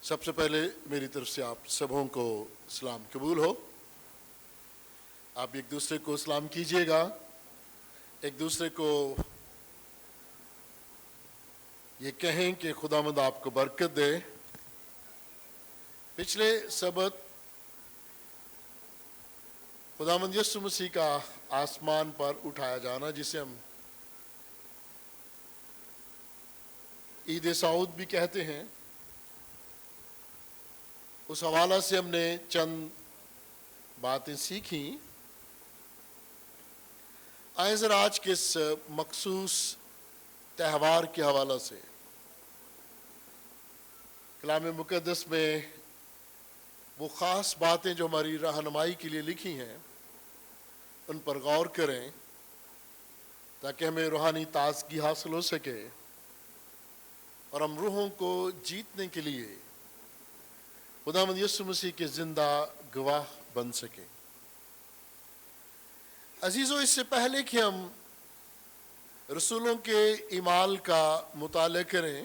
سب سے پہلے میری طرف سے آپ سبوں کو سلام قبول ہو۔ آپ ایک دوسرے کو سلام کیجئے گا، ایک دوسرے کو یہ کہیں کہ خداوند آپ کو برکت دے۔ پچھلے سبت خداوند یسوع مسیح کا آسمان پر اٹھایا جانا، جسے ہم عید سعود بھی کہتے ہیں، اس حوالہ سے ہم نے چند باتیں سیکھیں۔ آئیں ذرا آج کے اس مخصوص تہوار کے حوالہ سے کلام مقدس میں وہ خاص باتیں جو ہماری رہنمائی کے لیے لکھی ہیں ان پر غور کریں، تاکہ ہمیں روحانی تازگی حاصل ہو سکے اور ہم روحوں کو جیتنے کے لیے خداوند یسوع مسیح کے زندہ گواہ بن سکیں۔ عزیزو، اس سے پہلے کہ ہم رسولوں کے اعمال کا مطالعہ کریں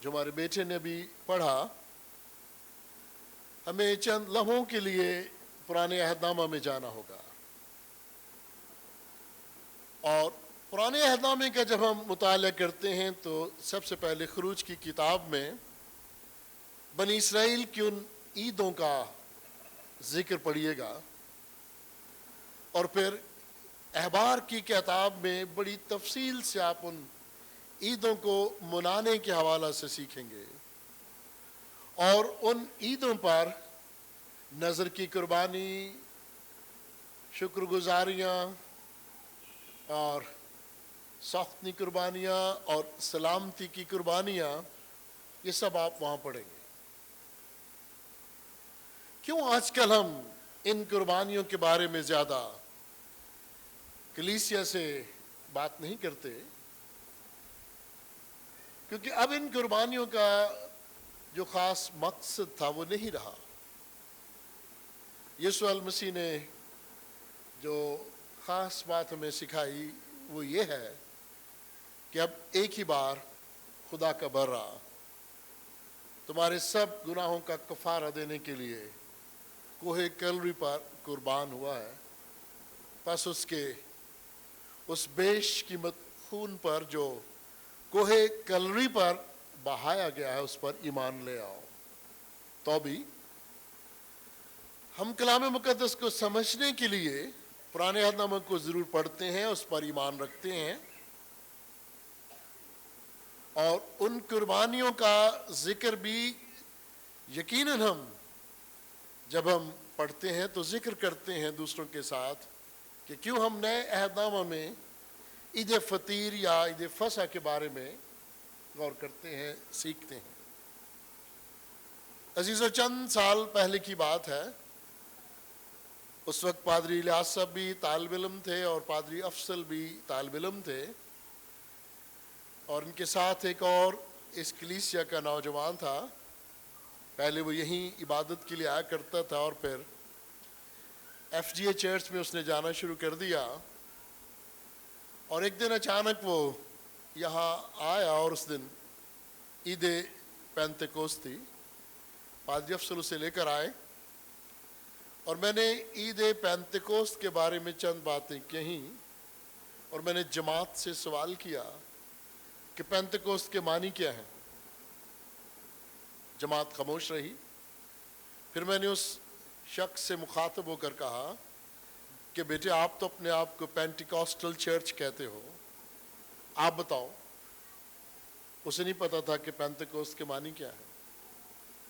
جو ہمارے بیٹے نے بھی پڑھا، ہمیں چند لمحوں کے لیے پرانے عہد نامہ میں جانا ہوگا۔ اور پرانے عہد نامے کا جب ہم مطالعہ کرتے ہیں تو سب سے پہلے خروج کی کتاب میں بنی اسرائیل کی ان عیدوں کا ذکر پڑھیے گا، اور پھر احبار کی کتاب میں بڑی تفصیل سے آپ ان عیدوں کو منانے کے حوالہ سے سیکھیں گے، اور ان عیدوں پر نذر کی قربانی، شکر گزاریاں اور سختنی قربانیاں اور سلامتی کی قربانیاں، یہ سب آپ وہاں پڑھیں گے۔ کیوں آج کل ہم ان قربانیوں کے بارے میں زیادہ کلیسیا سے بات نہیں کرتے؟ کیونکہ اب ان قربانیوں کا جو خاص مقصد تھا وہ نہیں رہا۔ یسوع المسیح نے جو خاص بات ہمیں سکھائی وہ یہ ہے کہ اب ایک ہی بار خدا کا برا تمہارے سب گناہوں کا کفارہ دینے کے لیے کوہ کلوری پر قربان ہوا ہے، پس اس بیش قیمت خون پر جو کوہ کلوری پر بہایا گیا ہے اس پر ایمان لے آؤ۔ تو بھی ہم کلام مقدس کو سمجھنے کے لیے پرانے عہد نامہ کو ضرور پڑھتے ہیں، اس پر ایمان رکھتے ہیں، اور ان قربانیوں کا ذکر بھی یقیناً ہم جب ہم پڑھتے ہیں تو ذکر کرتے ہیں دوسروں کے ساتھ کہ کیوں ہم نئے عہد نامہ میں عید فطیر یا عید فصح کے بارے میں غور کرتے ہیں، سیکھتے ہیں۔ عزیزو، چند سال پہلے کی بات ہے، اس وقت پادری الیاس صاحب بھی طالب علم تھے اور پادری افضل بھی طالب علم تھے، اور ان کے ساتھ ایک اور اس کلیسیا کا نوجوان تھا۔ پہلے وہ یہیں عبادت کے لیے آیا کرتا تھا اور پھر ایف جی اے چرچ میں اس نے جانا شروع کر دیا، اور ایک دن اچانک وہ یہاں آیا، اور اس دن عید پینتیکوست تھی۔ پادری افضل اسے لے کر آئے اور میں نے عید پینتیکوست کے بارے میں چند باتیں کہیں، اور میں نے جماعت سے سوال کیا کہ پینتیکوست کے معنی کیا ہیں۔ جماعت خاموش رہی۔ پھر میں نے اس شخص سے مخاطب ہو کر کہا کہ بیٹے، آپ تو اپنے آپ کو پینٹیکوسٹل چرچ کہتے ہو، آپ بتاؤ۔ اسے نہیں پتا تھا کہ پینتیکوست کے معنی کیا ہے،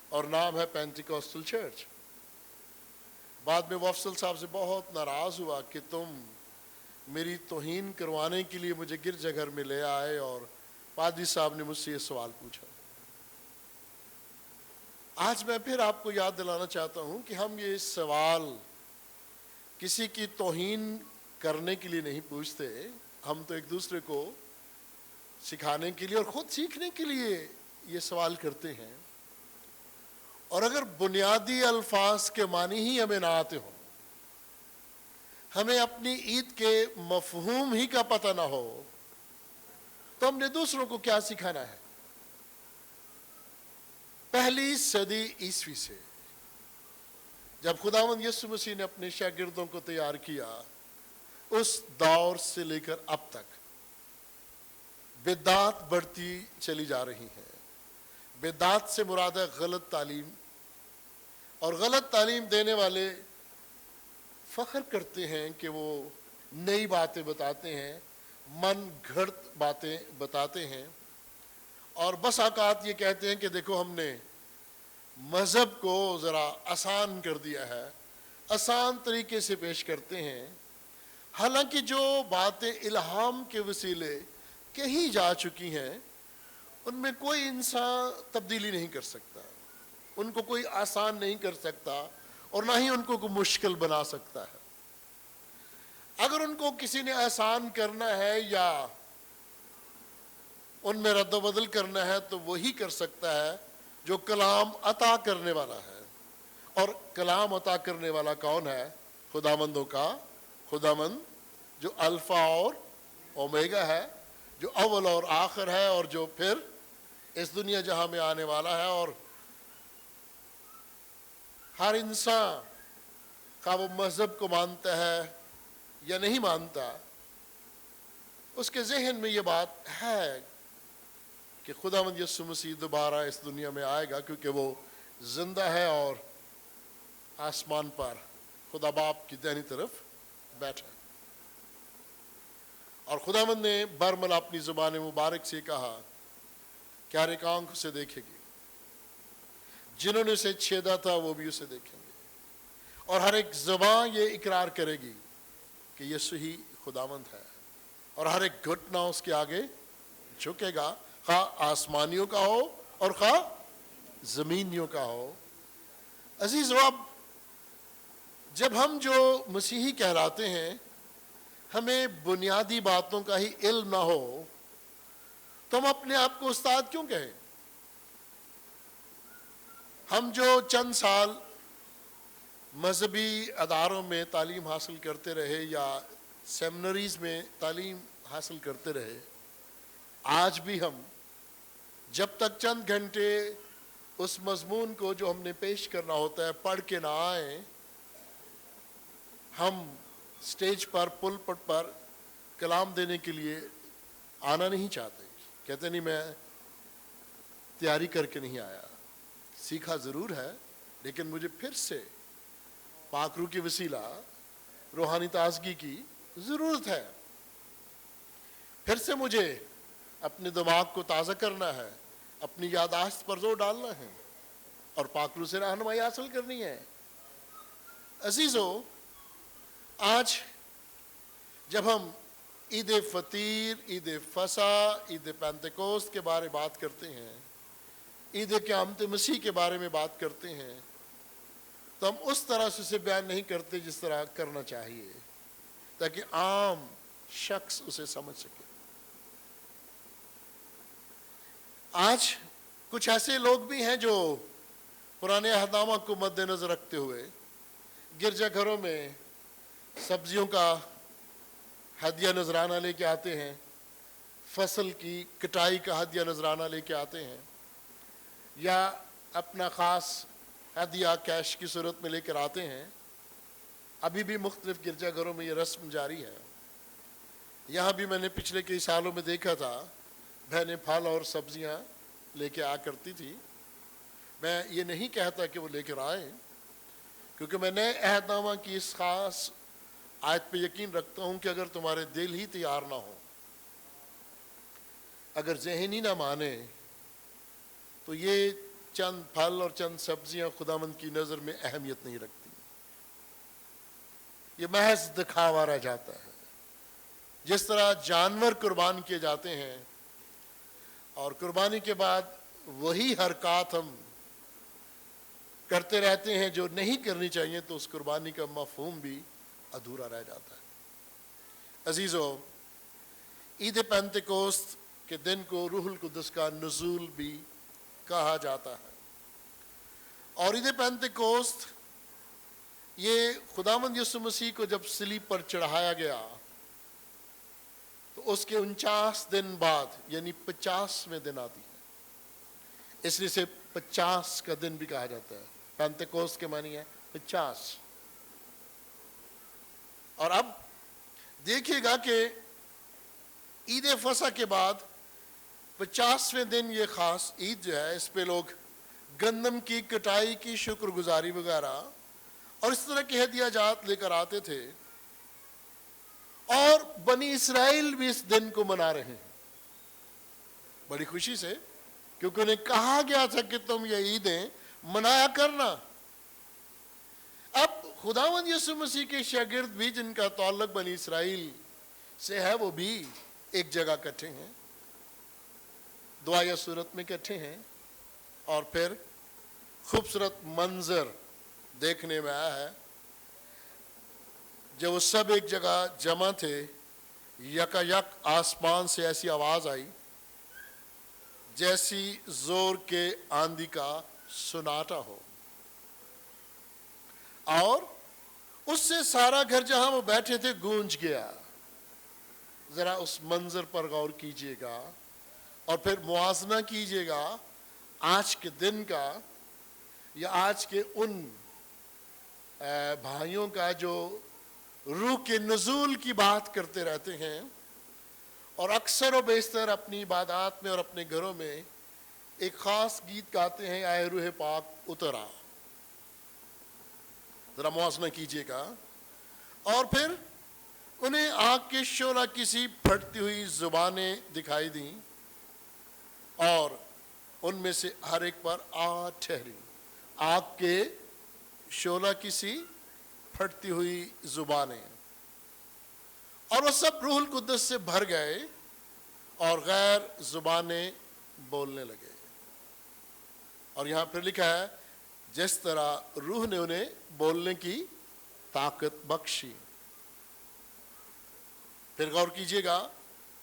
اور نام ہے پینٹیکوسٹل چرچ۔ بعد میں وہ افضل صاحب سے بہت ناراض ہوا کہ تم میری توہین کروانے کے لیے مجھے گرجا گھر میں لے آئے، اور پادری صاحب نے مجھ سے یہ سوال پوچھا۔ آج میں پھر آپ کو یاد دلانا چاہتا ہوں کہ ہم یہ سوال کسی کی توہین کرنے کے لیے نہیں پوچھتے، ہم تو ایک دوسرے کو سکھانے کے لیے اور خود سیکھنے کے لیے یہ سوال کرتے ہیں۔ اور اگر بنیادی الفاظ کے معنی ہی ہمیں نہ آتے ہوں، ہمیں اپنی عید کے مفہوم ہی کا پتہ نہ ہو، تو ہم نے دوسروں کو کیا سکھانا ہے؟ پہلی صدی عیسوی سے جب خداوند یسوع مسیح نے اپنے شاگردوں کو تیار کیا، اس دور سے لے کر اب تک بدعت بڑھتی چلی جا رہی ہے۔ بدعت سے مراد ہے غلط تعلیم، اور غلط تعلیم دینے والے فخر کرتے ہیں کہ وہ نئی باتیں بتاتے ہیں، من گھڑت باتیں بتاتے ہیں، اور بس اوقات یہ کہتے ہیں کہ دیکھو ہم نے مذہب کو ذرا آسان کر دیا ہے، آسان طریقے سے پیش کرتے ہیں، حالانکہ جو باتیں الہام کے وسیلے کہی جا چکی ہیں ان میں کوئی انسان تبدیلی نہیں کر سکتا، ان کو کوئی آسان نہیں کر سکتا، اور نہ ہی ان کو کوئی مشکل بنا سکتا ہے۔ اگر ان کو کسی نے آسان کرنا ہے یا ان میں رد و بدل کرنا ہے تو وہی کر سکتا ہے جو کلام عطا کرنے والا ہے، اور کلام عطا کرنے والا کون ہے؟ خداوندوں کا خداوند، جو الفا اور اومیگا ہے، جو اول اور آخر ہے، اور جو پھر اس دنیا جہاں میں آنے والا ہے۔ اور ہر انسان کا وہ مذہب کو مانتا ہے یا نہیں مانتا، اس کے ذہن میں یہ بات ہے کہ خداوند یسوع مسیح دوبارہ اس دنیا میں آئے گا، کیونکہ وہ زندہ ہے اور آسمان پر خدا باپ کی دائنی طرف بیٹھا ہے۔ اور خداوند نے برملا اپنی زبان مبارک سے کہا کہ ہر ایک آنکھ اسے دیکھے گی، جنہوں نے اسے چھیدا تھا وہ بھی اسے دیکھیں گے، اور ہر ایک زبان یہ اقرار کرے گی کہ یسوع ہی خداوند ہے، اور ہر ایک گھٹنا اس کے آگے جھکے گا، خواہ آسمانیوں کا ہو اور خواہ زمینیوں کا ہو۔ عزیزو، اب جب ہم جو مسیحی کہلاتے ہیں ہمیں بنیادی باتوں کا ہی علم نہ ہو تو ہم اپنے آپ کو استاد کیوں کہیں؟ ہم جو چند سال مذہبی اداروں میں تعلیم حاصل کرتے رہے یا سیمنریز میں تعلیم حاصل کرتے رہے، آج بھی ہم جب تک چند گھنٹے اس مضمون کو جو ہم نے پیش کرنا ہوتا ہے پڑھ کے نہ آئیں، ہم سٹیج پر پلپٹ پر کلام دینے کے لیے آنا نہیں چاہتے، کہتے نہیں میں تیاری کر کے نہیں آیا، سیکھا ضرور ہے لیکن مجھے پھر سے پاک روح کی وسیلہ روحانی تازگی کی ضرورت ہے، پھر سے مجھے اپنے دماغ کو تازہ کرنا ہے، اپنی یادداشت پر زور ڈالنا ہے، اور پاک روح سے رہنمائی حاصل کرنی ہے۔ عزیزو، آج جب ہم عید فطیر، عید فصح، عید پینتیکوست کے بارے بات کرتے ہیں، عید قیامت مسیح کے بارے میں بات کرتے ہیں، تو ہم اس طرح سے اسے بیان نہیں کرتے جس طرح کرنا چاہیے تاکہ عام شخص اسے سمجھ سکے۔ آج کچھ ایسے لوگ بھی ہیں جو پرانے عہدنامہ کو مد نظر رکھتے ہوئے گرجا گھروں میں سبزیوں کا ہدیہ نذرانہ لے کے آتے ہیں، فصل کی کٹائی کا ہدیہ نذرانہ لے کے آتے ہیں، یا اپنا خاص ہدیہ کیش کی صورت میں لے کر آتے ہیں۔ ابھی بھی مختلف گرجا گھروں میں یہ رسم جاری ہے۔ یہاں بھی میں نے پچھلے کئی سالوں میں دیکھا تھا، بہنیں پھل اور سبزیاں لے کے آ کرتی تھی۔ میں یہ نہیں کہتا کہ وہ لے کر آئیں، کیونکہ میں نئے عہد نامہ کی اس خاص آیت پہ یقین رکھتا ہوں کہ اگر تمہارے دل ہی تیار نہ ہو، اگر ذہن ہی نہ مانے، تو یہ چند پھل اور چند سبزیاں خداوند کی نظر میں اہمیت نہیں رکھتی، یہ محض دکھاوا رہ جاتا ہے۔ جس طرح جانور قربان کیے جاتے ہیں اور قربانی کے بعد وہی حرکات ہم کرتے رہتے ہیں جو نہیں کرنی چاہیے، تو اس قربانی کا مفہوم بھی ادھورا رہ جاتا ہے۔ عزیزو، عید پینتیکوست کے دن کو روح القدس کا نزول بھی کہا جاتا ہے، اور عید پینتیکوست یہ خداوند یسوع مسیح کو جب صلیب پر چڑھایا گیا تو اس کے 49 دن بعد یعنی 50ویں دن آتی ہے، اس لیے سے 50 کا دن بھی کہا جاتا ہے. پینتیکوست کے معنی ہے 50. اور اب دیکھیے گا کہ عید فصح کے بعد 50ویں دن یہ خاص عید جو ہے، اس پہ لوگ گندم کی کٹائی کی شکر گزاری وغیرہ اور اس طرح کے ہدیہ لے کر آتے تھے. اور بنی اسرائیل بھی اس دن کو منا رہے ہیں بڑی خوشی سے، کیونکہ انہیں کہا گیا تھا کہ تم یہ عیدیں منایا کرنا. اب خداوند یسوع مسیح کے شاگرد بھی جن کا تعلق بنی اسرائیل سے ہے، وہ بھی ایک جگہ اکٹھے ہیں، دعا یا صورت میں اکٹھے ہیں. اور پھر خوبصورت منظر دیکھنے میں آیا ہے. جب وہ سب ایک جگہ جمع تھے، یکا یک آسمان سے ایسی آواز آئی جیسی زور کے آندھی کا سناٹا ہو، اور اس سے سارا گھر جہاں وہ بیٹھے تھے گونج گیا. ذرا اس منظر پر غور کیجئے گا اور پھر موازنہ کیجئے گا آج کے دن کا یا آج کے ان بھائیوں کا جو روح کے نزول کی بات کرتے رہتے ہیں اور اکثر و بیشتر اپنی عبادات میں اور اپنے گھروں میں ایک خاص گیت گاتے ہیں، اے روح پاک اترا. ذرا موازنہ کیجئے گا. اور پھر انہیں آگ کے شعلہ کسی پھٹتی ہوئی زبانیں دکھائی دیں اور ان میں سے ہر ایک پر آگ ٹھہری. آگ کے شعلہ کسی پھٹتی ہوئی زبانیں، اور وہ سب روح القدس سے بھر گئے اور غیر زبانیں بولنے لگے. اور یہاں پھر لکھا ہے جس طرح روح نے انہیں بولنے کی طاقت بخشی. پھر غور کیجئے گا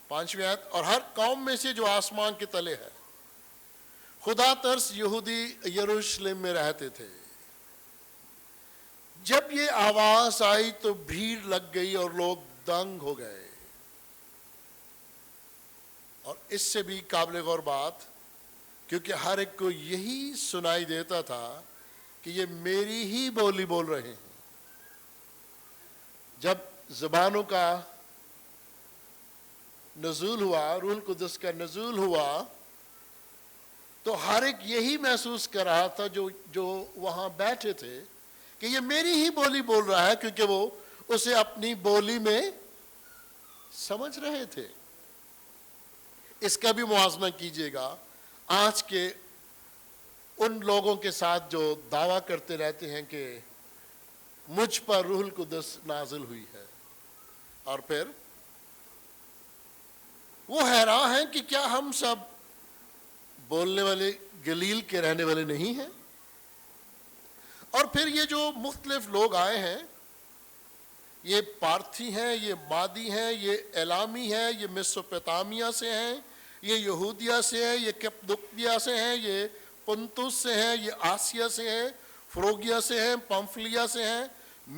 5ویں آیت، اور ہر قوم میں سے جو آسمان کے تلے ہے. خدا ترس یہودی یروشلم میں رہتے تھے. جب یہ آواز آئی تو بھیڑ لگ گئی اور لوگ دنگ ہو گئے. اور اس سے بھی قابل غور بات، کیونکہ ہر ایک کو یہی سنائی دیتا تھا کہ یہ میری ہی بولی بول رہے ہیں. جب زبانوں کا نزول ہوا، روح القدس کا نزول ہوا، تو ہر ایک یہی محسوس کر رہا تھا جو وہاں بیٹھے تھے کہ یہ میری ہی بولی بول رہا ہے، کیونکہ وہ اسے اپنی بولی میں سمجھ رہے تھے. اس کا بھی موازنہ کیجئے گا آج کے ان لوگوں کے ساتھ جو دعویٰ کرتے رہتے ہیں کہ مجھ پر روح القدس نازل ہوئی ہے، اور پھر وہ حیران ہیں کہ کیا ہم سب بولنے والے گلیل کے رہنے والے نہیں ہیں. اور پھر یہ جو مختلف لوگ آئے ہیں، یہ پارتھی ہیں، یہ مادی ہیں، یہ الامی ہیں، یہ میسوپوٹامیہ سے ہیں، یہ یہودیہ سے ہیں، یہ کپدوکیہ سے ہیں، یہ پنتوس سے ہیں، یہ آسیہ سے ہیں، فروگیا سے ہیں، پمفلیا سے ہیں،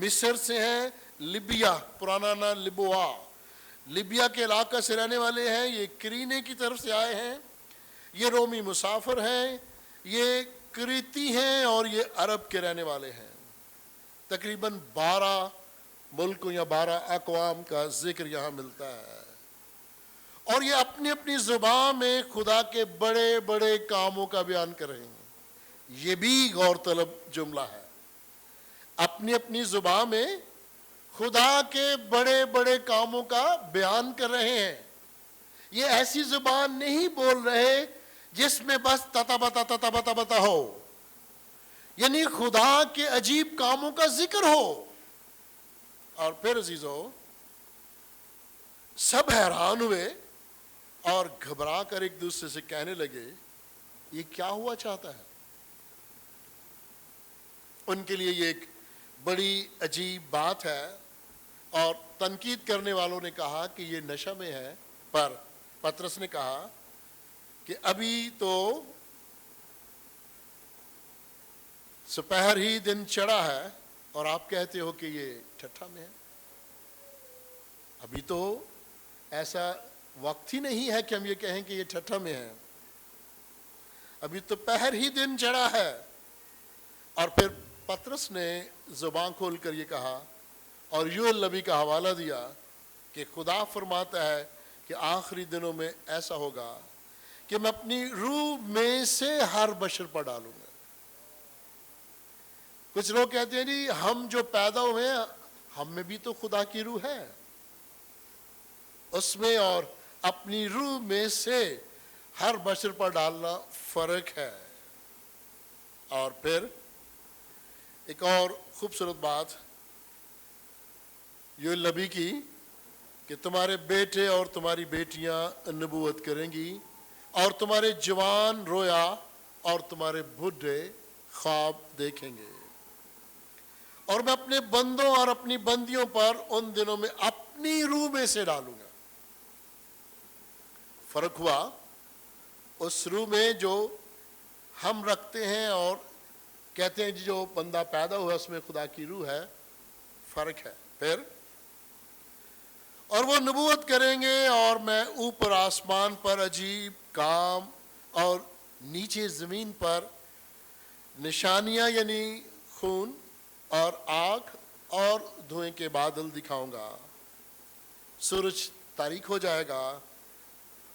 مصر سے ہیں، لیبیا پرانا نام لبوا لیبیا کے علاقہ سے رہنے والے ہیں، یہ کرینے کی طرف سے آئے ہیں، یہ رومی مسافر ہیں، یہ کریتی ہیں، اور یہ عرب کے رہنے والے ہیں. تقریباً 12 ملکوں یا 12 اقوام کا ذکر یہاں ملتا ہے. اور یہ اپنی اپنی زبان میں خدا کے بڑے بڑے کاموں کا بیان کر رہے ہیں. یہ بھی غور طلب جملہ ہے. اپنی اپنی زبان میں خدا کے بڑے بڑے کاموں کا بیان کر رہے ہیں. یہ ایسی زبان نہیں بول رہے جس میں بس تتا بتا ہو، یعنی خدا کے عجیب کاموں کا ذکر ہو. اور پھر عزیزو سب حیران ہوئے اور گھبرا کر ایک دوسرے سے کہنے لگے یہ کیا ہوا چاہتا ہے. ان کے لیے یہ ایک بڑی عجیب بات ہے، اور تنقید کرنے والوں نے کہا کہ یہ نشہ میں ہے. پر پترس نے کہا کہ ابھی تو سپہر ہی دن چڑھا ہے اور آپ کہتے ہو کہ یہ ٹھٹھا میں ہے. ابھی تو ایسا وقت ہی نہیں ہے کہ ہم یہ کہیں کہ یہ ٹھٹھا میں ہے. ابھی تو پہر ہی دن چڑھا ہے. اور پھر پطرس نے زبان کھول کر یہ کہا اور یوئیل نبی کا حوالہ دیا کہ خدا فرماتا ہے کہ آخری دنوں میں ایسا ہوگا کہ میں اپنی روح میں سے ہر بشر پر ڈالوں گا. کچھ لوگ کہتے ہیں جی ہم جو پیدا ہوئے ہیں ہم میں بھی تو خدا کی روح ہے اس میں, اور اپنی روح میں سے ہر بشر پر ڈالنا فرق ہے. اور پھر ایک اور خوبصورت بات یوئیل نبی کی کہ تمہارے بیٹے اور تمہاری بیٹیاں نبوت کریں گی اور تمہارے جوان رویا اور تمہارے بوڑھے خواب دیکھیں گے, اور میں اپنے بندوں اور اپنی بندیوں پر ان دنوں میں اپنی روح میں سے ڈالوں گا. فرق ہوا اس روح میں جو ہم رکھتے ہیں اور کہتے ہیں جو بندہ پیدا ہوا اس میں خدا کی روح ہے, فرق ہے. پھر اور وہ نبوت کریں گے اور میں اوپر آسمان پر عجیب کام اور نیچے زمین پر نشانیاں یعنی خون اور آگ اور دھوئیں کے بادل دکھاؤں گا. سورج تاریک ہو جائے گا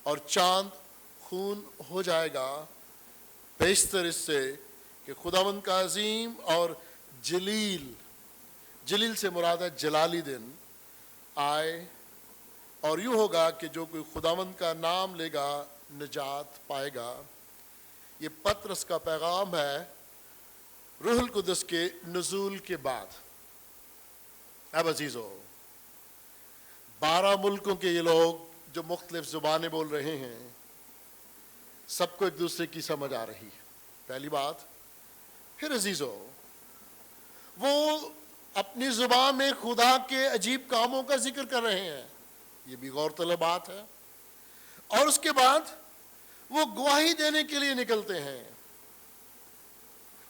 اور چاند خون ہو جائے گا, بیشتر اس سے کہ خداوند کا عظیم اور جلیل سے مراد ہے جلالی دن آئے, اور یوں ہوگا کہ جو کوئی خداوند کا نام لے گا نجات پائے گا. یہ پطرس کا پیغام ہے روح القدس کے نزول کے بعد. اب عزیزو 12 ملکوں کے یہ لوگ جو مختلف زبانیں بول رہے ہیں سب کو ایک دوسرے کی سمجھ آ رہی ہے, پہلی بات. پھر عزیزو وہ اپنی زبان میں خدا کے عجیب کاموں کا ذکر کر رہے ہیں, یہ بھی غور طلب بات ہے. اور اس کے بعد وہ گواہی دینے کے لیے نکلتے ہیں,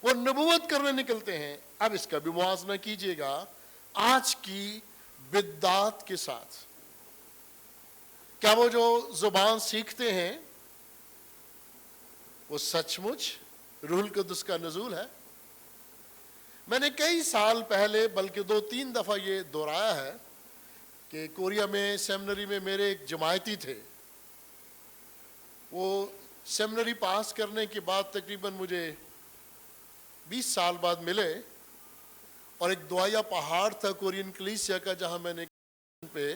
وہ نبوت کرنے نکلتے ہیں. اب اس کا بھی موازنہ کیجئے گا آج کی بدعات کے ساتھ. کیا وہ جو زبان سیکھتے ہیں وہ سچ مچ روح القدس کا نزول ہے؟ میں نے کئی سال پہلے بلکہ 2-3 دفعہ یہ دہرایا ہے کہ کوریا میں سیمنری میں میرے ایک جماعتی تھے, وہ سیمنری پاس کرنے کے بعد تقریباً مجھے 20 سال بعد ملے, اور ایک دعائیہ پہاڑ تھا کورین کلیسیا کا جہاں میں نے پہ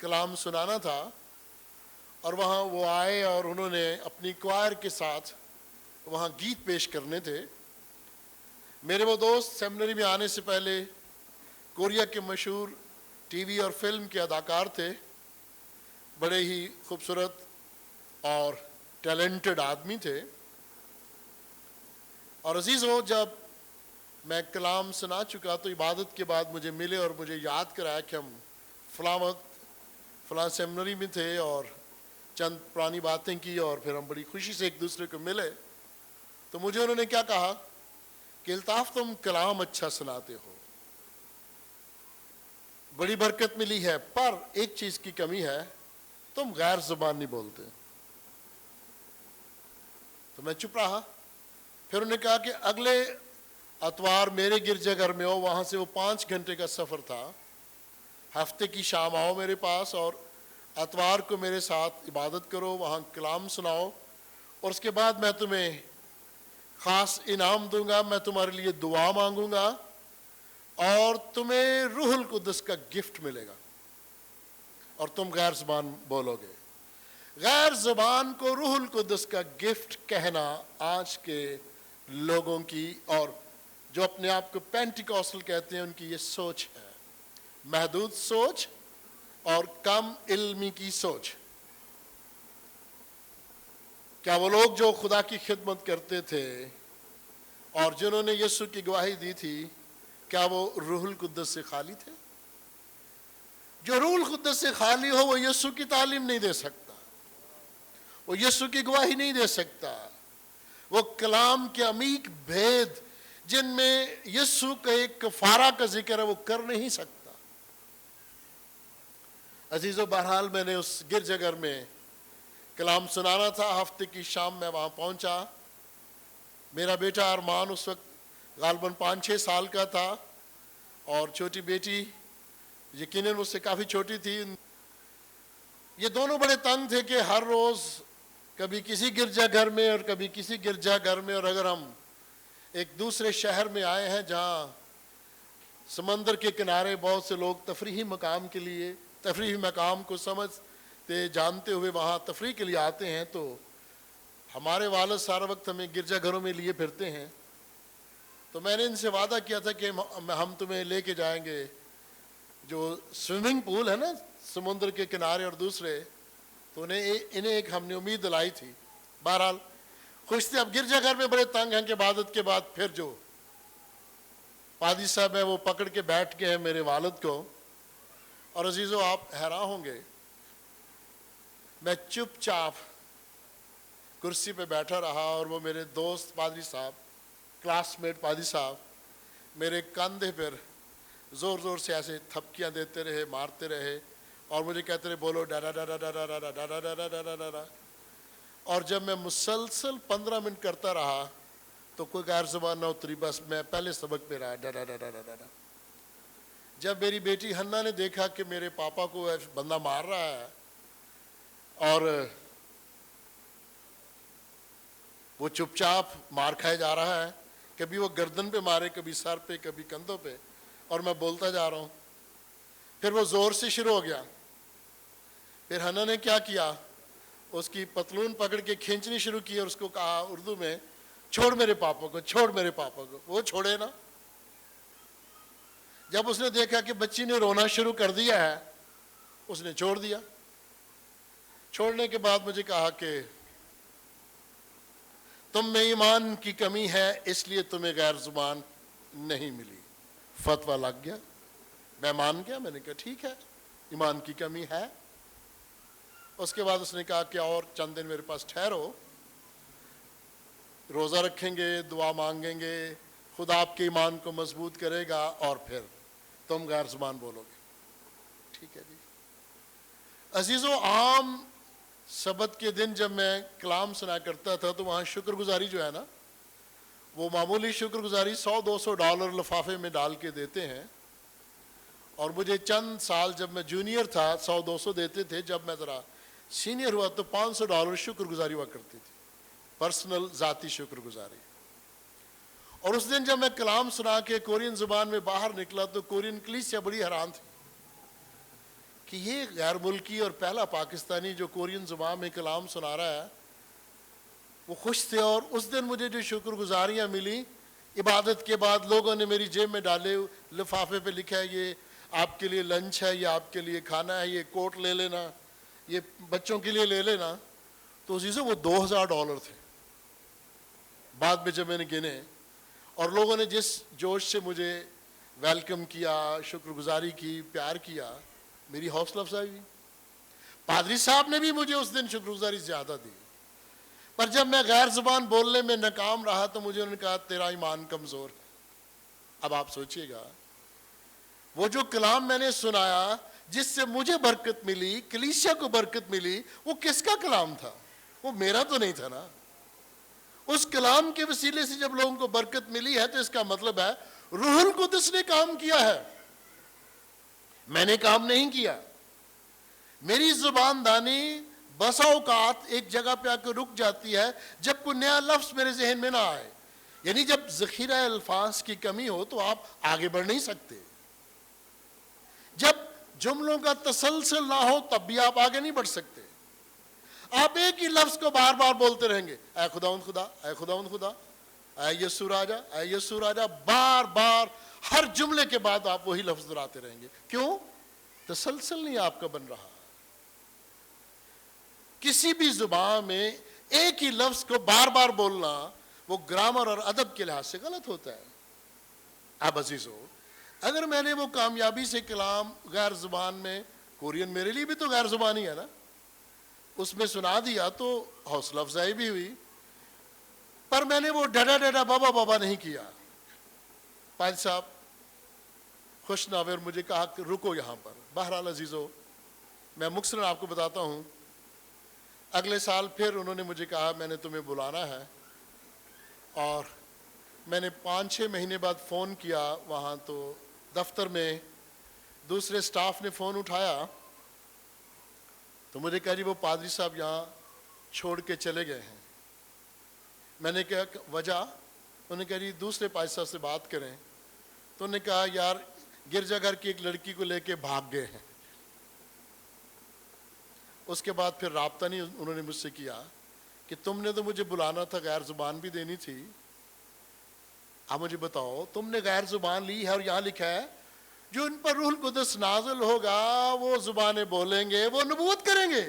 کلام سنانا تھا, اور وہاں وہ آئے اور انہوں نے اپنی کوائر کے ساتھ وہاں گیت پیش کرنے تھے. میرے وہ دوست سیمنری میں آنے سے پہلے کوریا کے مشہور ٹی وی اور فلم کے اداکار تھے, بڑے ہی خوبصورت اور ٹیلنٹڈ آدمی تھے. اور عزیزو جب میں کلام سنا چکا تو عبادت کے بعد مجھے ملے اور مجھے یاد کرایا کہ ہم فلاں وقت فلاں سیمنری میں تھے اور چند پرانی باتیں کی, اور پھر ہم بڑی خوشی سے ایک دوسرے کو ملے. تو مجھے انہوں نے کیا کہا کہ الطاف تم کلام اچھا سناتے ہو, بڑی برکت ملی ہے, پر ایک چیز کی کمی ہے, تم غیر زبان نہیں بولتے. تو میں چپ رہا. پھر انہوں نے کہا کہ اگلے اتوار میرے گرجا گھر میں ہو, وہاں سے وہ 5 گھنٹے کا سفر تھا, ہفتے کی شام آؤ میرے پاس اور اتوار کو میرے ساتھ عبادت کرو, وہاں کلام سناؤ, اور اس کے بعد میں تمہیں خاص انعام دوں گا, میں تمہارے لیے دعا مانگوں گا اور تمہیں روح القدس کا گفٹ ملے گا اور تم غیر زبان بولو گے. غیر زبان کو روح القدس کا گفٹ کہنا آج کے لوگوں کی, اور جو اپنے آپ کو پینٹیکوسٹل کہتے ہیں, ان کی یہ سوچ ہے, محدود سوچ اور کم علمی کی سوچ. کیا وہ لوگ جو خدا کی خدمت کرتے تھے اور جنہوں نے یسوع کی گواہی دی تھی, کیا وہ روح القدس سے خالی تھے؟ جو روح القدس سے خالی ہو وہ یسوع کی تعلیم نہیں دے سکتا, وہ یسوع کی گواہی نہیں دے سکتا, وہ کلام کے عمیق بھید جن میں یسوع کا ایک کفارہ کا ذکر ہے وہ کر نہیں سکتا. عزیزو بہرحال میں نے اس گرجا گھر میں کلام سنانا تھا, ہفتے کی شام میں وہاں پہنچا میرا بیٹا ارمان اس وقت غالباً 5-6 سال کا تھا، اور چھوٹی بیٹی یقیناً مجھ سے کافی چھوٹی تھی۔ یہ دونوں بڑے تنگ تھے کہ ہر روز کبھی کسی گرجا گھر میں اور کبھی کسی گرجا گھر میں، اور اگر ہم ایک دوسرے شہر میں آئے ہیں جہاں سمندر کے کنارے بہت سے لوگ تفریحی مقام کو سمجھتے جانتے ہوئے وہاں تفریح کے لیے آتے ہیں، تو ہمارے والد سارا وقت ہمیں گرجا گھروں میں لیے پھرتے ہیں۔ تو میں نے ان سے وعدہ کیا تھا کہ ہم تمہیں لے کے جائیں گے جو سوئمنگ پول ہے نا سمندر کے کنارے، اور دوسرے تو انہیں ایک ہم نے امید دلائی تھی۔ بہرحال خوش تھے۔ اب گرجا گھر میں بڑے تنگ ہیں کہ عبادت کے بعد پھر جو پادری صاحب ہیں وہ پکڑ کے بیٹھ گئے ہیں میرے والد کو، اور عزیزو آپ حیران ہوں گے، میں چپ چاپ کرسی پہ بیٹھا رہا، اور وہ میرے دوست پادری صاحب، کلاس میٹ پادری صاحب میرے کندھے پر زور زور سے ایسے تھپکیاں دیتے رہے، مارتے رہے، اور مجھے کہتے رہے بولو ڈرا ڈرا ڈرا ڈرا ڈرا ڈرا ڈرا ڈرا۔ اور جب میں مسلسل 15 منٹ کرتا رہا تو کوئی غیر زبان نہ اتری، بس میں پہلے سبق پہ رہا ڈرا ڈرا ڈرا ڈرا۔ جب میری بیٹی ہنا نے دیکھا کہ میرے پاپا کو بندہ مار رہا ہے اور وہ چپ چاپ مار کھائے جا رہا ہے، کبھی وہ گردن پہ مارے، کبھی سر پہ، کبھی کندھوں پہ، اور میں بولتا جا رہا ہوں، پھر وہ زور سے شروع ہو گیا۔ پھر ہنا نے کیا کیا، اس کی پتلون پکڑ کے کھینچنی شروع کی اور اس کو کہا اردو میں، چھوڑ میرے پاپا کو، چھوڑ میرے پاپا کو۔ وہ چھوڑے نا۔ جب اس نے دیکھا کہ بچی نے رونا شروع کر دیا ہے، اس نے چھوڑ دیا۔ چھوڑنے کے بعد مجھے کہا کہ تم میں ایمان کی کمی ہے اس لیے تمہیں غیر زبان نہیں ملی۔ فتویٰ لگ گیا، میں مان گیا، میں نے کہا ٹھیک ہے ایمان کی کمی ہے۔ اس کے بعد اس نے کہا کہ اور چند دن میرے پاس ٹھہرو، روزہ رکھیں گے، دعا مانگیں گے، خدا آپ کے ایمان کو مضبوط کرے گا اور پھر تم غیر زبان بولو گے۔ ٹھیک ہے جی۔ عزیزو، عام سبت کے دن جب میں کلام سنا کرتا تھا تو وہاں شکر گزاری جو ہے نا، وہ معمولی شکر گزاری $100-200 لفافے میں ڈال کے دیتے ہیں، اور مجھے چند سال جب میں جونیئر تھا 100-200 دیتے تھے، جب میں ذرا سینئر ہوا تو $500 شکر گزاری ہوا کرتی تھی، پرسنل ذاتی شکر گزاری۔ اور اس دن جب میں کلام سنا کے کورین زبان میں باہر نکلا تو کورین کلیسیا بڑی حیران تھی کہ یہ غیر ملکی اور پہلا پاکستانی جو کورین زبان میں کلام سنا رہا ہے۔ وہ خوش تھے، اور اس دن مجھے جو شکر گزاریاں ملی عبادت کے بعد، لوگوں نے میری جیب میں ڈالے، لفافے پہ لکھا ہے یہ آپ کے لیے لنچ ہے، یہ آپ کے لیے کھانا ہے، یہ کوٹ لے لینا، یہ بچوں کے لیے لے لینا۔ تو عزیزو وہ $2000 تھے بعد میں جب میں نے گنے، اور لوگوں نے جس جوش سے مجھے ویلکم کیا، شکر گزاری کی، پیار کیا، میری حوصلہ افزائی ہوئی۔ پادری صاحب نے بھی مجھے اس دن شکر گزاری زیادہ دی، پر جب میں غیر زبان بولنے میں ناکام رہا تو مجھے انہوں نے کہا تیرا ایمان کمزور ہے۔ اب آپ سوچئے گا، وہ جو کلام میں نے سنایا جس سے مجھے برکت ملی، کلیسیا کو برکت ملی، وہ کس کا کلام تھا؟ وہ میرا تو نہیں تھا نا۔ اس کلام کے وسیلے سے جب لوگوں کو برکت ملی ہے تو اس کا مطلب ہے روح القدس نے کام کیا ہے، میں نے کام نہیں کیا۔ میری زبان دانی بسا اوقات ایک جگہ پہ آ کے رک جاتی ہے جب کوئی نیا لفظ میرے ذہن میں نہ آئے، یعنی جب ذخیرہ الفاظ کی کمی ہو تو آپ آگے بڑھ نہیں سکتے۔ جب جملوں کا تسلسل نہ ہو تب بھی آپ آگے نہیں بڑھ سکتے۔ آپ ایک ہی لفظ کو بار بار بولتے رہیں گے، اے خداوند خدا، اے خداوند خدا، اے یسوع راجا، اے یسوع راجا، بار بار ہر جملے کے بعد آپ وہی لفظ دہراتے رہیں گے۔ کیوں؟ تسلسل نہیں آپ کا بن رہا۔ کسی بھی زبان میں ایک ہی لفظ کو بار بار بولنا وہ گرامر اور ادب کے لحاظ سے غلط ہوتا ہے۔ اب عزیزو، اگر میں نے وہ کامیابی سے کلام غیر زبان میں، کورین میرے لیے بھی تو غیر زبانی ہے نا، اس میں سنا دیا تو حوصلہ افزائی بھی ہوئی، پر میں نے وہ ڈڈا ڈڈا بابا بابا نہیں کیا۔ پادری صاحب خوش ناوے اور مجھے کہا کہ رکو یہاں پر۔ بہرحال عزیزو، میں مختصراً آپ کو بتاتا ہوں، اگلے سال پھر انہوں نے مجھے کہا میں نے تمہیں بلانا ہے، اور میں نے 5-6 مہینے بعد فون کیا وہاں، تو دفتر میں دوسرے سٹاف نے فون اٹھایا تو مجھے کہا جی وہ پادری صاحب یہاں چھوڑ کے چلے گئے ہیں۔ میں نے کہا وجہ؟ انہوں نے کہا جی دوسرے پادری صاحب سے بات کریں۔ تو انہوں نے کہا یار گرجا گھر کی ایک لڑکی کو لے کے بھاگ گئے ہیں۔ اس کے بعد پھر رابطہ نہیں انہوں نے مجھ سے کیا کہ تم نے تو مجھے بلانا تھا، غیر زبان بھی دینی تھی، اب مجھے بتاؤ تم نے غیر زبان لی ہے اور یہاں لکھا ہے جو ان پر روح القدس نازل ہوگا وہ زبانیں بولیں گے، وہ نبوت کریں گے،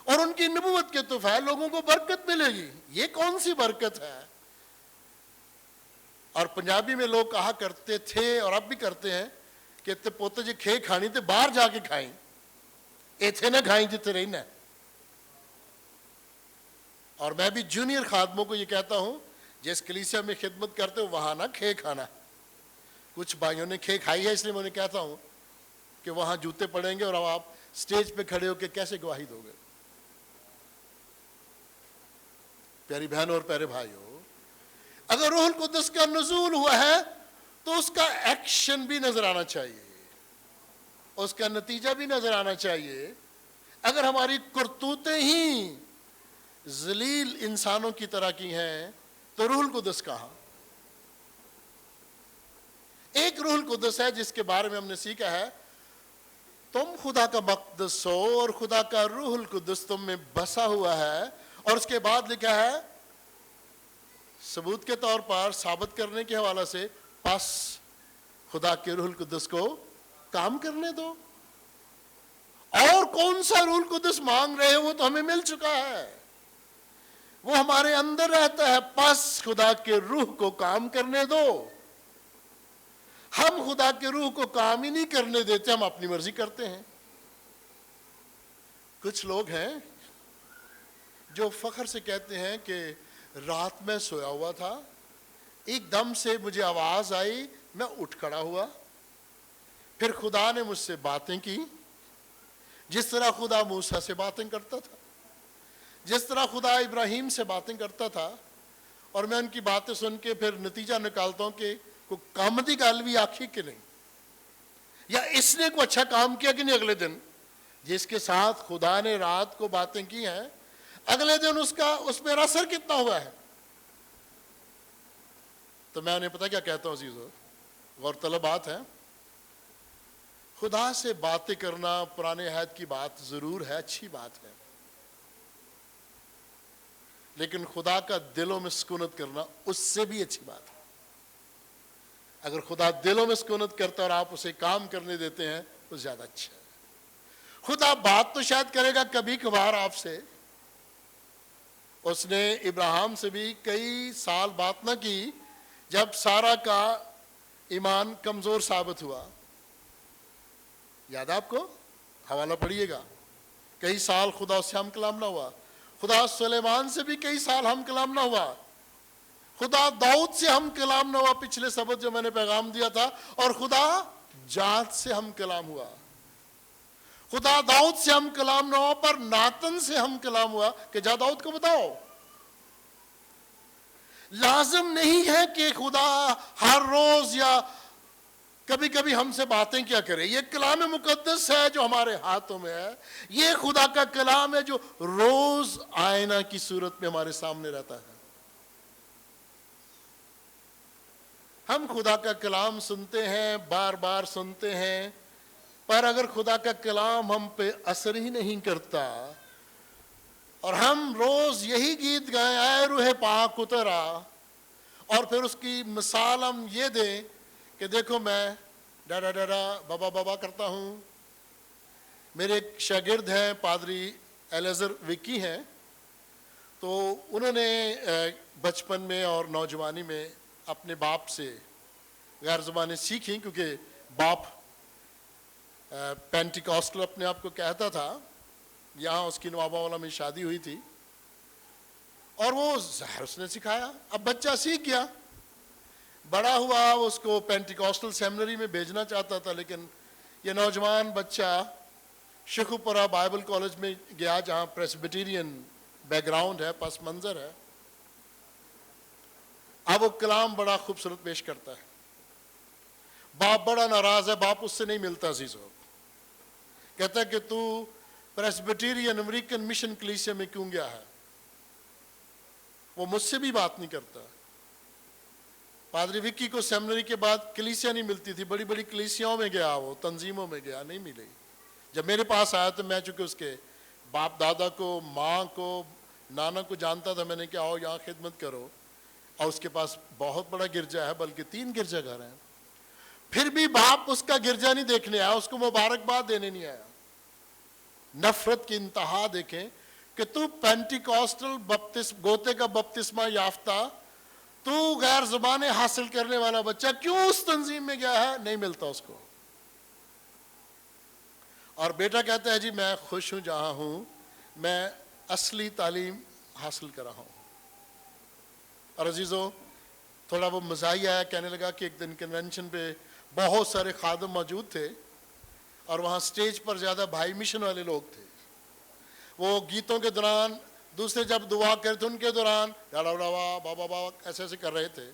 اور ان کی نبوت کے طفیل لوگوں کو برکت ملے گی۔ یہ کون سی برکت ہے؟ اور پنجابی میں لوگ کہا کرتے تھے اور اب بھی کرتے ہیں کہ تے پوتے جی کھے کھانی تے باہر جا کے کھائیں، ایتھے نہ کھائیں جتے رہنا ہے۔ اور میں بھی جونیئر خادموں کو یہ کہتا ہوں جس کلیسیا میں خدمت کرتے ہو وہاں نہ کھے کھانا۔ کچھ بھائیوں نے کھے کھائی ہے، اس لیے میں انہیں کہتا ہوں کہ وہاں جوتے پڑیں گے اور اب آپ سٹیج پہ کھڑے ہو کے کیسے گواہی دو گے؟ پیاری بہنوں اور پیارے بھائیوں، اگر روح القدس کا نزول ہوا ہے تو اس کا ایکشن بھی نظر آنا چاہیے، اس کا نتیجہ بھی نظر آنا چاہیے۔ اگر ہماری کرتوتیں ہی ذلیل انسانوں کی طرح کی ہیں تو روح القدس کہاں؟ ایک روح القدس ہے جس کے بارے میں ہم نے سیکھا ہے تم خدا کا مقدس ہو اور خدا کا روح القدس تم میں بسا ہوا ہے، اور اس کے بعد لکھا ہے ثبوت کے طور پر، ثابت کرنے کے حوالے سے، پس خدا کے روح القدس کو کام کرنے دو۔ اور کون سا روح القدس مانگ رہے ہیں؟ وہ تو ہمیں مل چکا ہے، وہ ہمارے اندر رہتا ہے۔ پس خدا کے روح کو کام کرنے دو۔ ہم خدا کے روح کو کام ہی نہیں کرنے دیتے، ہم اپنی مرضی کرتے ہیں۔ کچھ لوگ ہیں جو فخر سے کہتے ہیں کہ رات میں سویا ہوا تھا، ایک دم سے مجھے آواز آئی، میں اٹھ کھڑا ہوا، پھر خدا نے مجھ سے باتیں کی، جس طرح خدا موسیٰ سے باتیں کرتا تھا، جس طرح خدا ابراہیم سے باتیں کرتا تھا، اور میں ان کی باتیں سن کے پھر نتیجہ نکالتا ہوں کہ کوئی کام دی گل بھی آکھی کہ نہیں، یا اس نے کوئی اچھا کام کیا کہ نہیں۔ اگلے دن جس کے ساتھ خدا نے رات کو باتیں کی ہیں، اگلے دن اس پر اثر کتنا ہوا ہے۔ تو میں انہیں پتہ کیا کہتا ہوں عزیزو، غور طلب بات ہے، خدا سے باتیں کرنا پرانے عہد کی بات ضرور ہے، اچھی بات ہے، لیکن خدا کا دلوں میں سکونت کرنا اس سے بھی اچھی بات ہے۔ اگر خدا دلوں میں سکونت کرتا اور آپ اسے کام کرنے دیتے ہیں تو زیادہ اچھا ہے۔ خدا بات تو شاید کرے گا کبھی کبھار آپ سے، اس نے ابراہیم سے بھی کئی سال بات نہ کی جب سارا کا ایمان کمزور ثابت ہوا، یاد آپ کو؟ حوالہ پڑھیے گا، کئی سال خدا اس سے ہم کلام نہ ہوا۔ خدا سلیمان سے بھی کئی سال ہم کلام نہ ہوا، خدا داؤد سے ہم کلام نہ ہوا، پچھلے سبت جو میں نے پیغام دیا تھا، اور خدا جات سے ہم کلام ہوا۔ خدا داؤد سے ہم کلام نہ ہوا، پر ناتن سے ہم کلام ہوا کہ جا داؤد کو بتاؤ۔ لازم نہیں ہے کہ خدا ہر روز یا کبھی کبھی ہم سے باتیں کیا کرے، یہ کلام مقدس ہے جو ہمارے ہاتھوں میں ہے، یہ خدا کا کلام ہے جو روز آئینہ کی صورت میں ہمارے سامنے رہتا ہے۔ ہم خدا کا کلام سنتے ہیں، بار بار سنتے ہیں، پر اگر خدا کا کلام ہم پہ اثر ہی نہیں کرتا، اور ہم روز یہی گیت گائیں اے روح پاک اترا، اور پھر اس کی مثال ہم یہ دیں کہ دیکھو میں ڈرا ڈرا بابا بابا کرتا ہوں۔ میرے ایک شاگرد ہیں پادری ایلیزر وکی ہیں، تو انہوں نے بچپن میں اور نوجوانی میں اپنے باپ سے غیر زبانیں سیکھیں، کیونکہ باپ پینٹیکاسٹل اپنے آپ کو کہتا تھا، یہاں اس کی نوابہ والا میں شادی ہوئی تھی، اور وہ ظاہر اس نے سکھایا، اب بچہ سیکھ گیا، بڑا ہوا، اس کو پینٹیکاسٹل سیمنری میں بھیجنا چاہتا تھا، لیکن یہ نوجوان بچہ شیخوپورہ بائبل کالج میں گیا جہاں پریسبیٹیرین بیک گراؤنڈ ہے، پس منظر ہے، اب وہ کلام بڑا خوبصورت پیش کرتا ہے. باپ بڑا ناراض ہے, باپ اس سے نہیں ملتا عزیزو. کہتا ہے کہ تو پریسبیٹیرین امریکن مشن کلیسیا میں کیوں گیا ہے؟ وہ مجھ سے بھی بات نہیں کرتا. پادری وکی کو سیمنری کے بعد کلیسیا نہیں ملتی تھی, بڑی بڑی کلیسیاؤں میں گیا, وہ تنظیموں میں گیا, نہیں ملی. جب میرے پاس آیا تو میں چونکہ اس کے باپ دادا کو, ماں کو, نانا کو جانتا تھا, میں نے کہا آؤ یہاں خدمت کرو. اور اس کے پاس بہت بڑا گرجا ہے, بلکہ 3 گرجا گھر ہیں. پھر بھی باپ اس کا گرجا نہیں دیکھنے آیا, اس کو مبارکباد دینے نہیں آیا. نفرت کی انتہا دیکھیں کہ تو پینٹیکوسٹل گوتے کا بپتسمہ یافتہ, تو غیر زبانیں حاصل کرنے والا بچہ کیوں اس تنظیم میں گیا ہے؟ نہیں ملتا اس کو. اور بیٹا کہتا ہے جی میں خوش ہوں جہاں ہوں, میں اصلی تعلیم حاصل کر رہا ہوں. اور عزیزو تھوڑا وہ مزاحیہ آیا, کہنے لگا کہ ایک دن کنونشن پہ بہت سارے خادم موجود تھے اور وہاں سٹیج پر زیادہ بھائی مشن والے لوگ تھے. وہ گیتوں کے دوران, دوسرے جب دعا کرتے ان کے دوران بابا بابا ایسے ایسے کر رہے تھے.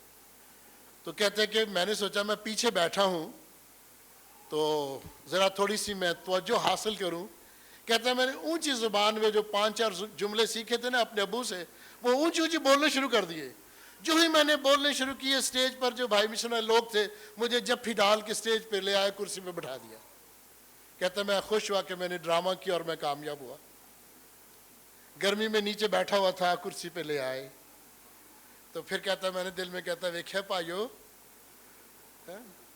تو کہتے کہ میں نے سوچا میں پیچھے بیٹھا ہوں تو ذرا تھوڑی سی میں توجہ حاصل کروں. کہتا ہے میں نے اونچی زبان میں جو 5-4 جملے سیکھے تھے نا اپنے ابو سے, وہ اونچی اونچی بولنے شروع کر دیے. جو ہی میں نے بولنے شروع کیے, اسٹیج پر جو بھائی مشن والے لوگ تھے مجھے جب ہی ڈال کے اسٹیج پہ لے آئے, کرسی پہ بٹھا دیا. کہتا ہے میں خوش ہوا کہ میں نے ڈرامہ کیا اور میں کامیاب ہوا. گرمی میں نیچے بیٹھا ہوا تھا, کرسی پہ لے آئے. تو پھر کہتا ہے میں نے دل میں کہتا ویکھیا پائیو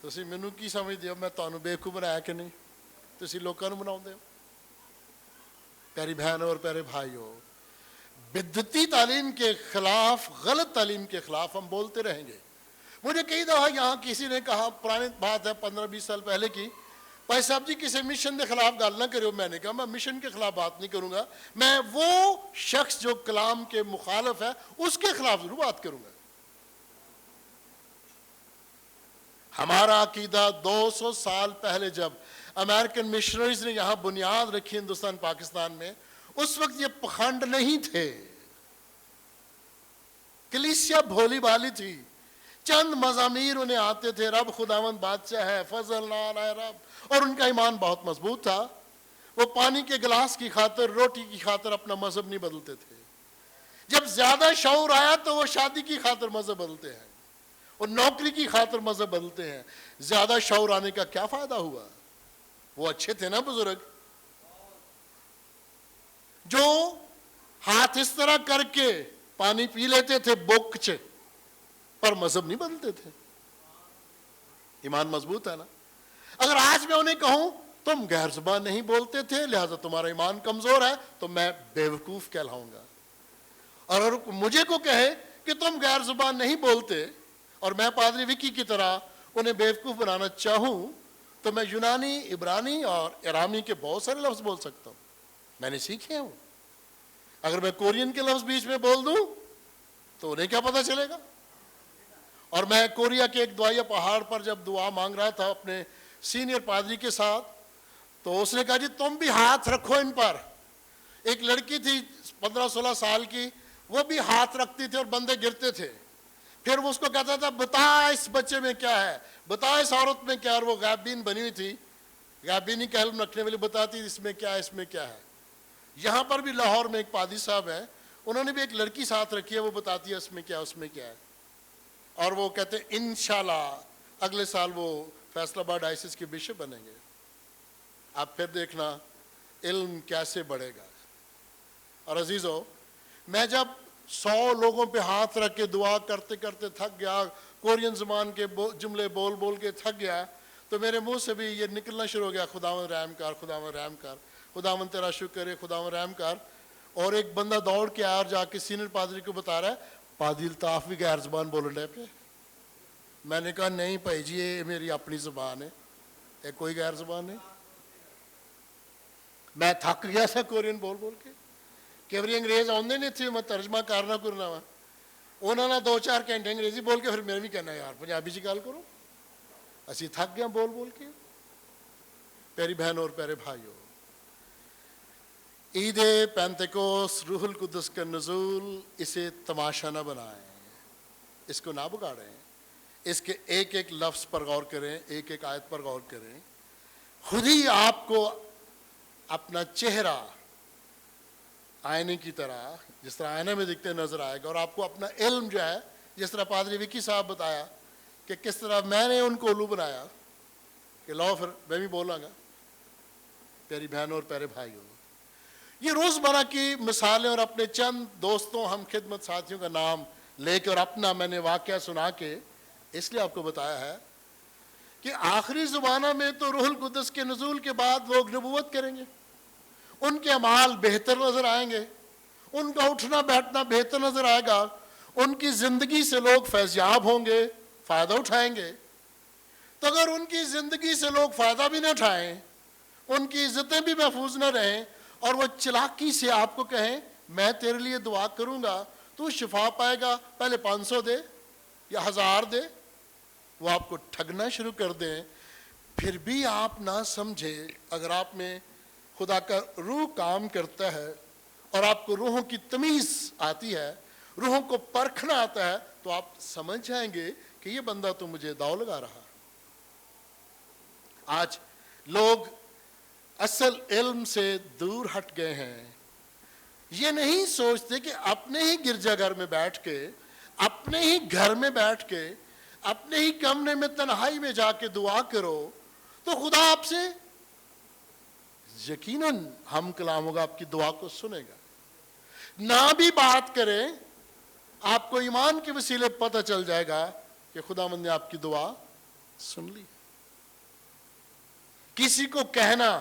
تسی مینوں کی سمجھدے ہو, میں تانوں بیوقوف بنایا کہ نہیں, تسی لوکاں نوں بناؤندے ہو. پیاری بہن اور پیارے بھائیو, بدعتی تعلیم کے خلاف, غلط تعلیم کے خلاف ہم بولتے رہیں گے. مجھے کئی دفعہ یہاں کسی نے کہا, پرانی بات ہے 15-20 سال پہلے کی, بھائی صاحب جی کسی مشن کے خلاف گل نہ کرو. میں نے کہا میں مشن کے خلاف بات نہیں کروں گا, میں وہ شخص جو کلام کے مخالف ہے اس کے خلاف ضرور بات کروں گا. ہمارا عقیدہ 200 سال پہلے جب امریکن مشنریز نے یہاں بنیاد رکھی ہندوستان پاکستان میں, اس وقت یہ پخنڈ نہیں تھے. کلیسیا بھولی بھالی تھی, چند مزامیر انہیں آتے تھے, رب خداوند بادشاہ ہے, فضل نال ہے رب, اور ان کا ایمان بہت مضبوط تھا. وہ پانی کے گلاس کی خاطر, روٹی کی خاطر اپنا مذہب نہیں بدلتے تھے. جب زیادہ شعور آیا تو وہ شادی کی خاطر مذہب بدلتے ہیں, اور نوکری کی خاطر مذہب بدلتے ہیں. زیادہ شعور آنے کا کیا فائدہ ہوا؟ وہ اچھے تھے نا بزرگ, جو ہاتھ اس طرح کر کے پانی پی لیتے تھے بوکچ, پر مذہب نہیں بدلتے تھے. ایمان مضبوط ہے نا. اگر آج میں انہیں کہوں تم غیر زبان نہیں بولتے تھے لہذا تمہارا ایمان کمزور ہے, تو میں بیوقوف کہلاؤں گا. اور اگر مجھے کو کہے کہ تم غیر زبان نہیں بولتے اور میں پادری وکی کی طرح انہیں بیوقوف بنانا چاہوں, تو میں یونانی, عبرانی اور ارامی کے بہت سارے لفظ بول سکتا ہوں, میں نے سیکھے ہوں. اگر میں کورین کے لفظ بیچ میں بول دوں تو انہیں کیا پتہ چلے گا. اور میں کوریا کے ایک دعائیا پہاڑ پر جب دعا مانگ رہا تھا اپنے سینئر پادری کے ساتھ, تو اس نے کہا جی تم بھی ہاتھ رکھو ان پر. ایک لڑکی تھی 15-16 سال کی, وہ بھی ہاتھ رکھتی تھی اور بندے گرتے تھے. پھر وہ اس کو کہتا تھا بتا اس بچے میں کیا ہے, بتا اس عورت میں کیا ہے. اور وہ غیب بین بنی ہوئی تھی, غیب بینی کا علم رکھنے والی, بتاتی اس میں کیا ہے, اس میں کیا ہے. یہاں پر بھی لاہور میں ایک پادری صاحب ہیں, انہوں نے بھی ایک لڑکی ساتھ رکھی ہے, وہ بتاتی ہے اس میں کیا ہے, اس میں کیا ہے. اور وہ کہتے ہیں انشاءاللہ اگلے سال وہ فیصل آباد ڈائسس کے بشپ بنیں گے. آپ پھر دیکھنا علم کیسے بڑھے گا. اور عزیزو, میں جب 100 لوگوں پہ ہاتھ رکھ کے دعا کرتے کرتے تھک گیا, کورین زبان کے جملے بول بول کے تھک گیا, تو میرے منہ سے بھی یہ نکلنا شروع ہو گیا, خداوند رحم کر, خداوند رحم کر, خداوند تیرا شکر ہے, خداوند رحم کر. اور ایک بندہ دوڑ کے آیا اور جا کے سینئر پادری کو بتا رہا ہے پادری الطاف بھی غیر زبان بولن ڈے پہ. میں نے کہا نہیں بھائی جی یہ میری اپنی زبان ہے, یہ کوئی غیر زبان نہیں. میں تھک گیا سا کورین بول بول کے. کئی بار انگریز آتے نہیں تھے, میں ترجمہ کرنا کرنا وا, انہوں نے 2-4 گھنٹے انگریزی بول کے پھر میں بھی کہنا یار پنجابی چ گل کرو. اسی تھک گیا بول بول کے. پیاری بہن اور پیارے بھائیو, عید پینتیکوس روح القدس کا نزول, اسے تماشا نہ بنائیں, اس کو نہ بگاڑیں، اس کے ایک ایک لفظ پر غور کریں، ایک ایک آیت پر غور کریں. خود ہی آپ کو اپنا چہرہ آئینے کی طرح جس طرح آئینے میں دکھتے نظر آئے گا، اور آپ کو اپنا علم جو ہے، جس طرح پادری وکی صاحب بتایا کہ کس طرح میں نے ان کو الو بنایا کہ لو پھر میں بھی بولاں گا. پیاری بہنوں اور پیارے بھائیوں، یہ روزمرہ کی مثالیں اور اپنے چند دوستوں، ہم خدمت ساتھیوں کا نام لے کے اور اپنا میں نے واقعہ سنا کے اس لیے آپ کو بتایا ہے کہ آخری زمانہ میں تو روح القدس کے نزول کے بعد لوگ نبوت کریں گے، ان کے اعمال بہتر نظر آئیں گے، ان کا اٹھنا بیٹھنا بہتر نظر آئے گا، ان کی زندگی سے لوگ فیضیاب ہوں گے، فائدہ اٹھائیں گے. تو اگر ان کی زندگی سے لوگ فائدہ بھی نہ اٹھائیں، ان کی عزتیں بھی محفوظ نہ رہیں، اور وہ چلاکی سے آپ کو کہیں میں تیرے لیے دعا کروں گا، تو شفا پائے گا، پہلے 500 دے یا 1000 دے، وہ آپ کو ٹھگنا شروع کر دیں، پھر بھی آپ نہ سمجھے. اگر آپ میں خدا کا روح کام کرتا ہے اور آپ کو روحوں کی تمیز آتی ہے، روحوں کو پرکھنا آتا ہے، تو آپ سمجھ جائیں گے کہ یہ بندہ تو مجھے داؤ لگا رہا. آج لوگ اصل علم سے دور ہٹ گئے ہیں. یہ نہیں سوچتے کہ اپنے ہی گرجا گھر میں بیٹھ کے، اپنے ہی گھر میں بیٹھ کے، اپنے ہی کمرے میں تنہائی میں جا کے دعا کرو تو خدا آپ سے یقیناً ہم کلام ہوگا، آپ کی دعا کو سنے گا. نہ بھی بات کریں، آپ کو ایمان کے وسیلے پتہ چل جائے گا کہ خداوند نے آپ کی دعا سن لی. کسی کو کہنا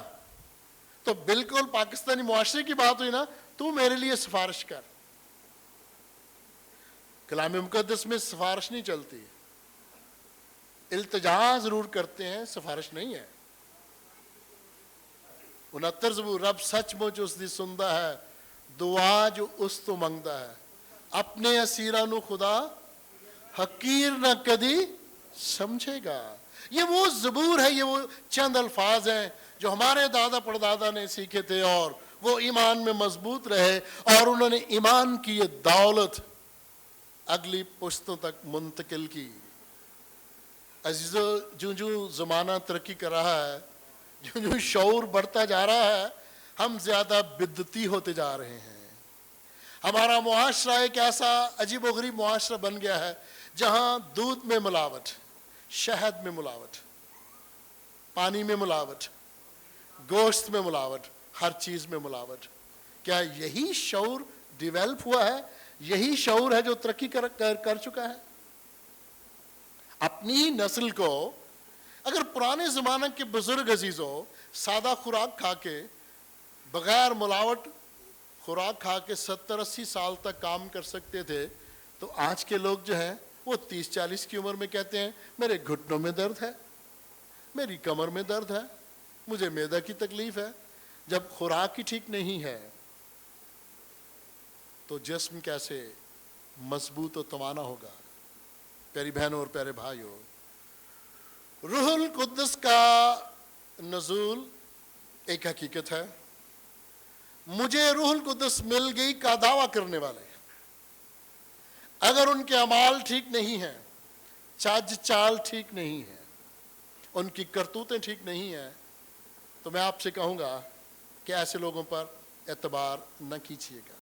تو بالکل پاکستانی معاشرے کی بات ہوئی نا، تو میرے لیے سفارش کر. کلام مقدس میں سفارش نہیں چلتی، التجا ضرور کرتے ہیں، سفارش نہیں ہے. 69 زبور رب سچ مچ اس دی سندا ہے، دعا جو اس تو منگدا ہے. اپنے اسیراں نو خدا حقیر نہ کدی سمجھے گا. یہ وہ زبور ہے، یہ وہ چند الفاظ ہیں جو ہمارے دادا پردادا نے سیکھے تھے، اور وہ ایمان میں مضبوط رہے، اور انہوں نے ایمان کی یہ دولت اگلی پشتوں تک منتقل کی. عزیزو، جو زمانہ ترقی کر رہا ہے، جو شعور بڑھتا جا رہا ہے، ہم زیادہ بدعتی ہوتے جا رہے ہیں. ہمارا معاشرہ ایک ایسا عجیب و غریب معاشرہ بن گیا ہے جہاں دودھ میں ملاوٹ، شہد میں ملاوٹ، پانی میں ملاوٹ، گوشت میں ملاوٹ، ہر چیز میں ملاوٹ. کیا یہی شعور ڈیویلپ ہوا ہے؟ یہی شعور ہے جو ترقی کر چکا ہے؟ اپنی نسل کو اگر پرانے زمانے کے بزرگ عزیزوں سادہ خوراک کھا کے، بغیر ملاوٹ خوراک کھا کے 70-80 سال تک کام کر سکتے تھے، تو آج کے لوگ جو ہیں وہ 30-40 کی عمر میں کہتے ہیں میرے گھٹنوں میں درد ہے، میری کمر میں درد ہے، مجھے معدہ کی تکلیف ہے. جب خوراک ہی ٹھیک نہیں ہے تو جسم کیسے مضبوط و توانا ہوگا؟ پیاری بہنوں اور پیارے بھائیوں، روح القدس کا نزول ایک حقیقت ہے. مجھے روح القدس مل گئی کا دعویٰ کرنے والے اگر ان کے اعمال ٹھیک نہیں ہیں، چال چال ٹھیک نہیں ہے، ان کی کرتوتیں ٹھیک نہیں ہیں، تو میں آپ سے کہوں گا کہ ایسے لوگوں پر اعتبار نہ کیجیے گا.